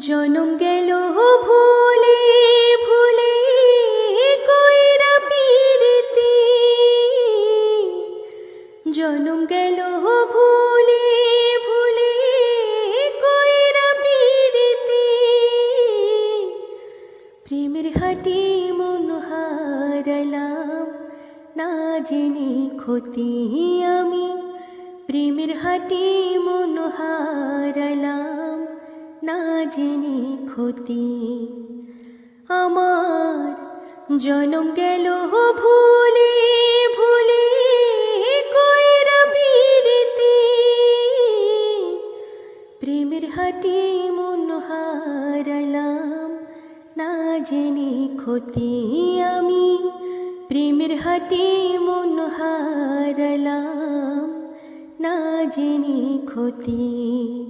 জনম গেল ভুলে ভুলে কইরা পিরিতি, জনম গেল ভুলে ভুলে কইরা পিরিতি। প্রেমের হাটি মন হারালাম না জেনে ক্ষতি আমি, প্রেমের হাটি মন হারালাম না জেনে ক্ষতি। আমার জনম গেল ভুলে ভুলে কইরা পিরিতি, প্রেমের হাটি মন হারালাম না জেনে ক্ষতি আমি, প্রেমের হাটি মন হারালাম না জেনে ক্ষতি।